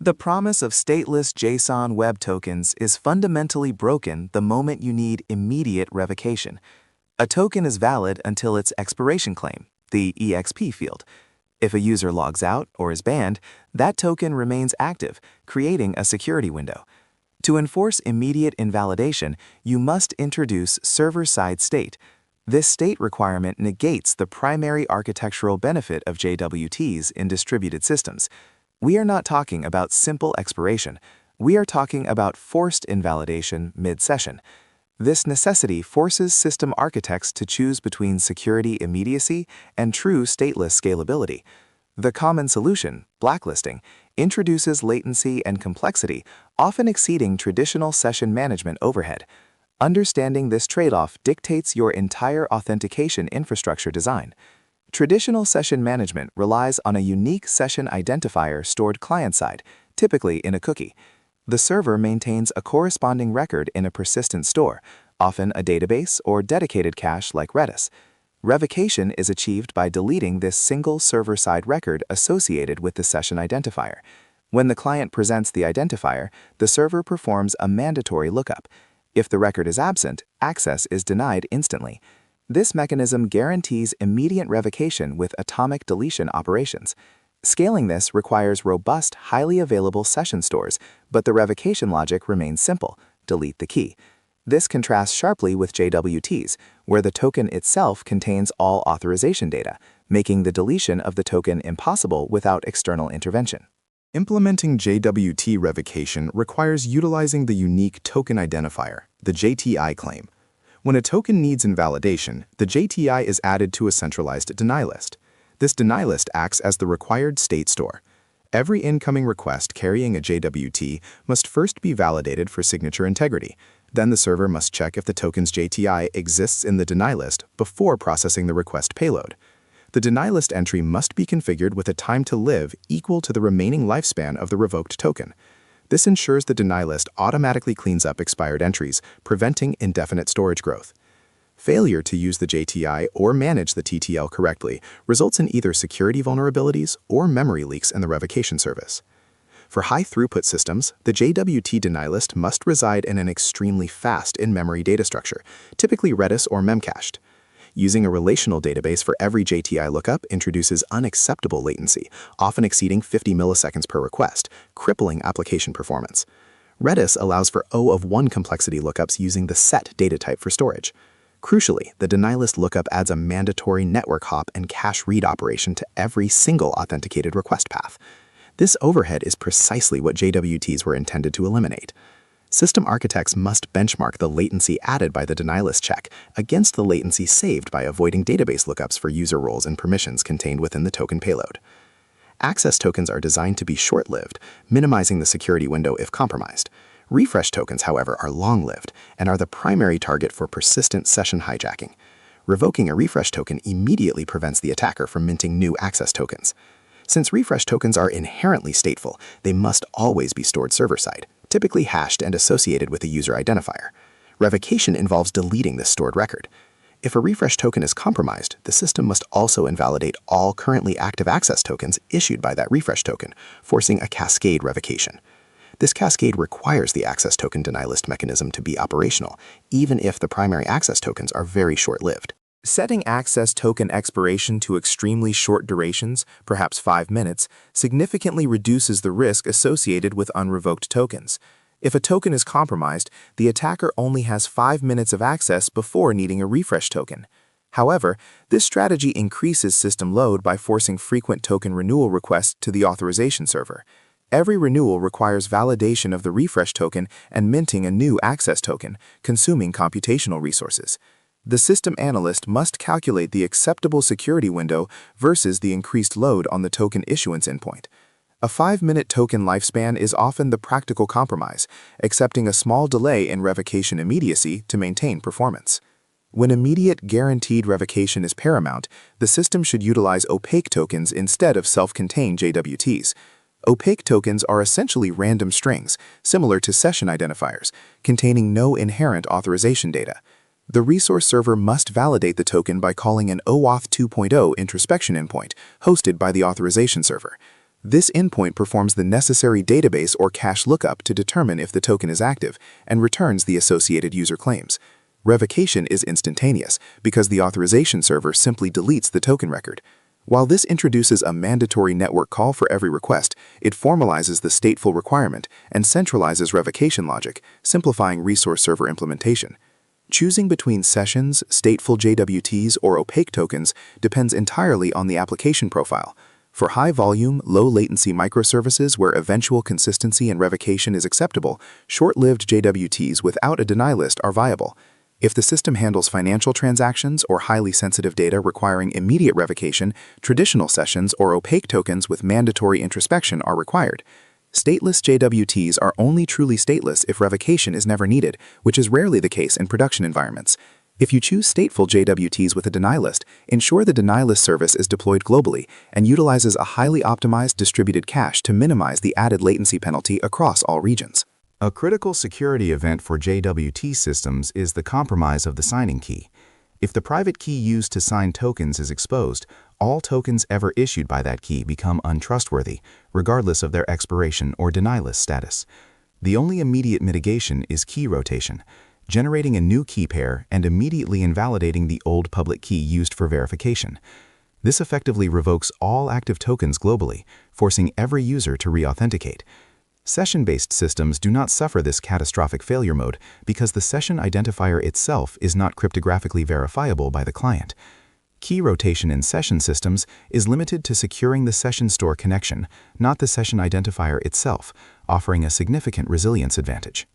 The promise of stateless JSON web tokens is fundamentally broken the moment you need immediate revocation. A token is valid until its expiration claim, the EXP field. If a user logs out or is banned, that token remains active, creating a security window. To enforce immediate invalidation, you must introduce server-side state. This state requirement negates the primary architectural benefit of JWTs in distributed systems. We are not talking about simple expiration. We are talking about forced invalidation mid-session. This necessity forces system architects to choose between security immediacy and true stateless scalability. The common solution, blacklisting, introduces latency and complexity, often exceeding traditional session management overhead. Understanding this trade-off dictates your entire authentication infrastructure design. Traditional session management relies on a unique session identifier stored client-side, typically in a cookie. The server maintains a corresponding record in a persistent store, often a database or dedicated cache like Redis. Revocation is achieved by deleting this single server-side record associated with the session identifier. When the client presents the identifier, the server performs a mandatory lookup. If the record is absent, access is denied instantly. This mechanism guarantees immediate revocation with atomic deletion operations. Scaling this requires robust, highly available session stores, but the revocation logic remains simple: delete the key. This contrasts sharply with JWTs, where the token itself contains all authorization data, making the deletion of the token impossible without external intervention. Implementing JWT revocation requires utilizing the unique token identifier, the JTI claim. When a token needs invalidation, the JTI is added to a centralized denylist. This denylist acts as the required state store. Every incoming request carrying a JWT must first be validated for signature integrity. Then the server must check if the token's JTI exists in the denylist before processing the request payload. The denylist entry must be configured with a time to live equal to the remaining lifespan of the revoked token. This ensures the denylist automatically cleans up expired entries, preventing indefinite storage growth. Failure to use the JTI or manage the TTL correctly results in either security vulnerabilities or memory leaks in the revocation service. For high-throughput systems, the JWT denylist must reside in an extremely fast in-memory data structure, typically Redis or memcached. Using a relational database for every JTI lookup introduces unacceptable latency, often exceeding 50 milliseconds per request, crippling application performance. Redis allows for O of 1 complexity lookups using the set data type for storage. Crucially, the denylist lookup adds a mandatory network hop and cache read operation to every single authenticated request path. This overhead is precisely what JWTs were intended to eliminate. System architects must benchmark the latency added by the denylist check against the latency saved by avoiding database lookups for user roles and permissions contained within the token payload. Access tokens are designed to be short-lived, minimizing the security window if compromised. Refresh tokens, however, are long-lived and are the primary target for persistent session hijacking. Revoking a refresh token immediately prevents the attacker from minting new access tokens. Since refresh tokens are inherently stateful, they must always be stored server-side, typically hashed and associated with a user identifier. Revocation involves deleting this stored record. If a refresh token is compromised, the system must also invalidate all currently active access tokens issued by that refresh token, forcing a cascade revocation. This cascade requires the access token denylist mechanism to be operational, even if the primary access tokens are very short-lived. Setting access token expiration to extremely short durations, perhaps 5 minutes, significantly reduces the risk associated with unrevoked tokens. If a token is compromised, the attacker only has 5 minutes of access before needing a refresh token. However, this strategy increases system load by forcing frequent token renewal requests to the authorization server. Every renewal requires validation of the refresh token and minting a new access token, consuming computational resources. The system analyst must calculate the acceptable security window versus the increased load on the token issuance endpoint. A 5-minute token lifespan is often the practical compromise, accepting a small delay in revocation immediacy to maintain performance. When immediate guaranteed revocation is paramount, the system should utilize opaque tokens instead of self-contained JWTs. Opaque tokens are essentially random strings, similar to session identifiers, containing no inherent authorization data. The resource server must validate the token by calling an OAuth 2.0 introspection endpoint, hosted by the authorization server. This endpoint performs the necessary database or cache lookup to determine if the token is active and returns the associated user claims. Revocation is instantaneous because the authorization server simply deletes the token record. While this introduces a mandatory network call for every request, it formalizes the stateful requirement and centralizes revocation logic, simplifying resource server implementation. Choosing between sessions, stateful JWTs, or opaque tokens depends entirely on the application profile. For high-volume, low-latency microservices where eventual consistency and revocation is acceptable, short-lived JWTs without a denylist are viable. If the system handles financial transactions or highly sensitive data requiring immediate revocation, traditional sessions or opaque tokens with mandatory introspection are required. Stateless JWTs are only truly stateless if revocation is never needed, which is rarely the case in production environments. If you choose stateful JWTs with a denylist, ensure the denylist service is deployed globally and utilizes a highly optimized distributed cache to minimize the added latency penalty across all regions. A critical security event for JWT systems is the compromise of the signing key. If the private key used to sign tokens is exposed, all tokens ever issued by that key become untrustworthy, regardless of their expiration or denylist status. The only immediate mitigation is key rotation, generating a new key pair and immediately invalidating the old public key used for verification. This effectively revokes all active tokens globally, forcing every user to re-authenticate. Session-based systems do not suffer this catastrophic failure mode because the session identifier itself is not cryptographically verifiable by the client. Key rotation in session systems is limited to securing the session store connection, not the session identifier itself, offering a significant resilience advantage.